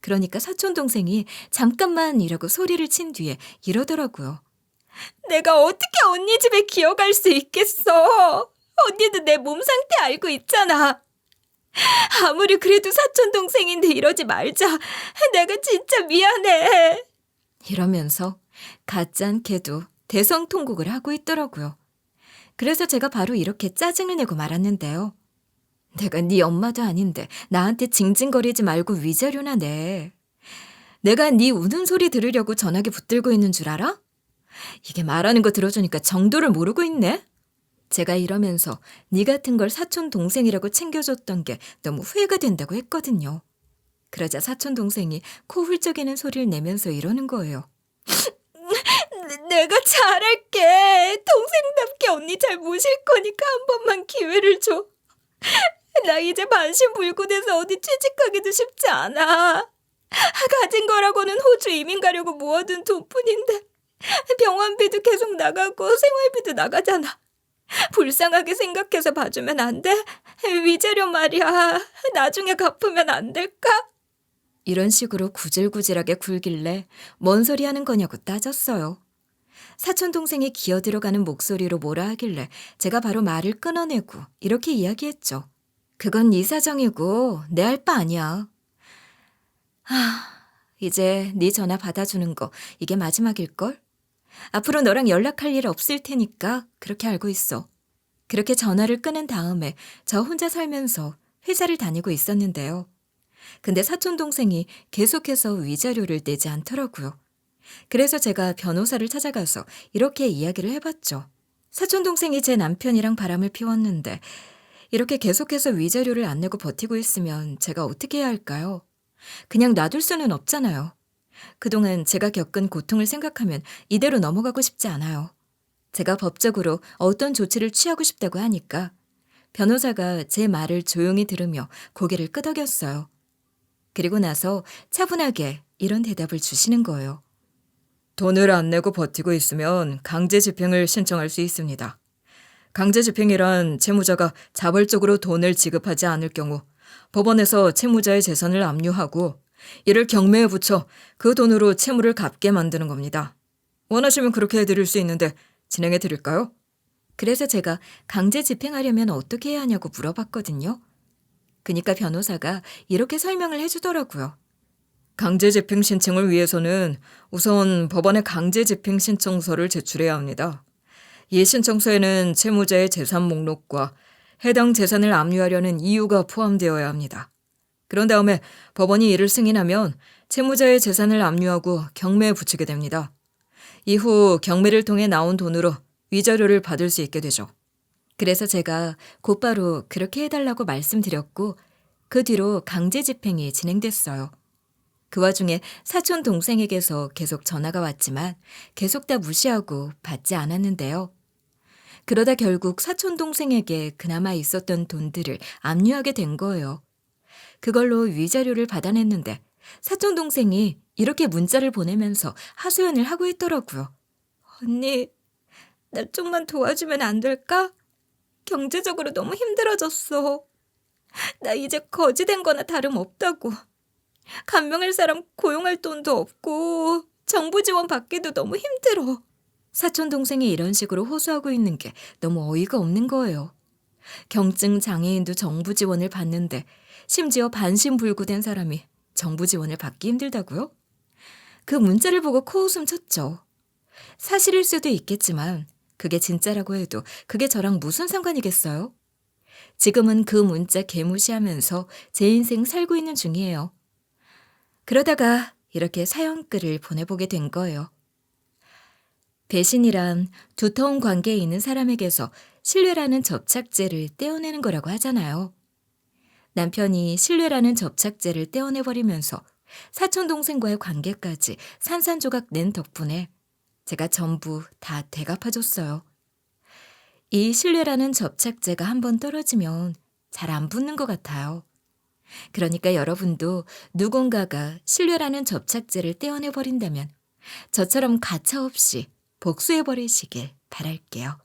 그러니까 사촌동생이 잠깐만이라고 소리를 친 뒤에 이러더라고요. 내가 어떻게 언니 집에 기어갈 수 있겠어. 언니도 내 몸 상태 알고 있잖아. 아무리 그래도 사촌동생인데 이러지 말자. 내가 진짜 미안해. 이러면서 가짜 않게도 대성통곡을 하고 있더라고요. 그래서 제가 바로 이렇게 짜증을 내고 말았는데요. 내가 네 엄마도 아닌데 나한테 징징거리지 말고 위자료나 내. 내가 네 우는 소리 들으려고 전화기 붙들고 있는 줄 알아? 이게 말하는 거 들어주니까 정도를 모르고 있네? 제가 이러면서 네 같은 걸 사촌 동생이라고 챙겨줬던 게 너무 후회가 된다고 했거든요. 그러자 사촌 동생이 코 훌쩍이는 소리를 내면서 이러는 거예요. 내가 잘할게. 동생답게 언니 잘 모실 거니까 한 번만 기회를 줘. 나 이제 반신불구돼서 어디 취직하기도 쉽지 않아. 가진 거라고는 호주 이민 가려고 모아둔 돈뿐인데 병원비도 계속 나가고 생활비도 나가잖아. 불쌍하게 생각해서 봐주면 안 돼? 위자료 말이야. 나중에 갚으면 안 될까? 이런 식으로 구질구질하게 굴길래 뭔 소리 하는 거냐고 따졌어요. 사촌동생이 기어들어가는 목소리로 뭐라 하길래 제가 바로 말을 끊어내고 이렇게 이야기했죠. 그건 네 사정이고 내 할 바 아니야. 이제 네 전화 받아주는 거 이게 마지막일걸? 앞으로 너랑 연락할 일 없을 테니까 그렇게 알고 있어. 그렇게 전화를 끊은 다음에 저 혼자 살면서 회사를 다니고 있었는데요. 근데 사촌동생이 계속해서 위자료를 내지 않더라고요. 그래서 제가 변호사를 찾아가서 이렇게 이야기를 해봤죠. 사촌동생이 제 남편이랑 바람을 피웠는데 이렇게 계속해서 위자료를 안 내고 버티고 있으면 제가 어떻게 해야 할까요? 그냥 놔둘 수는 없잖아요. 그동안 제가 겪은 고통을 생각하면 이대로 넘어가고 싶지 않아요. 제가 법적으로 어떤 조치를 취하고 싶다고 하니까 변호사가 제 말을 조용히 들으며 고개를 끄덕였어요. 그리고 나서 차분하게 이런 대답을 주시는 거예요. 돈을 안 내고 버티고 있으면 강제 집행을 신청할 수 있습니다. 강제 집행이란 채무자가 자발적으로 돈을 지급하지 않을 경우 법원에서 채무자의 재산을 압류하고 이를 경매에 붙여 그 돈으로 채무를 갚게 만드는 겁니다. 원하시면 그렇게 해드릴 수 있는데 진행해 드릴까요? 그래서 제가 강제 집행하려면 어떻게 해야 하냐고 물어봤거든요. 그니까 변호사가 이렇게 설명을 해주더라고요. 강제 집행 신청을 위해서는 우선 법원에 강제 집행 신청서를 제출해야 합니다. 이 신청서에는 채무자의 재산 목록과 해당 재산을 압류하려는 이유가 포함되어야 합니다. 그런 다음에 법원이 이를 승인하면 채무자의 재산을 압류하고 경매에 붙이게 됩니다. 이후 경매를 통해 나온 돈으로 위자료를 받을 수 있게 되죠. 그래서 제가 곧바로 그렇게 해달라고 말씀드렸고 그 뒤로 강제 집행이 진행됐어요. 그 와중에 사촌 동생에게서 계속 전화가 왔지만 계속 다 무시하고 받지 않았는데요. 그러다 결국 사촌 동생에게 그나마 있었던 돈들을 압류하게 된 거예요. 그걸로 위자료를 받아냈는데 사촌 동생이 이렇게 문자를 보내면서 하소연을 하고 있더라고요. 언니, 나 좀만 도와주면 안 될까? 경제적으로 너무 힘들어졌어. 나 이제 거지 된 거나 다름없다고. 간병할 사람 고용할 돈도 없고 정부 지원 받기도 너무 힘들어. 사촌 동생이 이런 식으로 호소하고 있는 게 너무 어이가 없는 거예요. 경증 장애인도 정부 지원을 받는데 심지어 반신불구된 사람이 정부 지원을 받기 힘들다고요? 그 문자를 보고 코웃음 쳤죠. 사실일 수도 있겠지만 그게 진짜라고 해도 그게 저랑 무슨 상관이겠어요? 지금은 그 문자 개무시하면서 제 인생 살고 있는 중이에요. 그러다가 이렇게 사연글을 보내보게 된 거예요. 배신이란 두터운 관계에 있는 사람에게서 신뢰라는 접착제를 떼어내는 거라고 하잖아요. 남편이 신뢰라는 접착제를 떼어내버리면서 사촌동생과의 관계까지 산산조각 낸 덕분에 제가 전부 다 되갚아줬어요. 이 신뢰라는 접착제가 한번 떨어지면 잘 안 붙는 것 같아요. 그러니까 여러분도 누군가가 신뢰라는 접착제를 떼어내버린다면 저처럼 가차없이 복수해버리시길 바랄게요.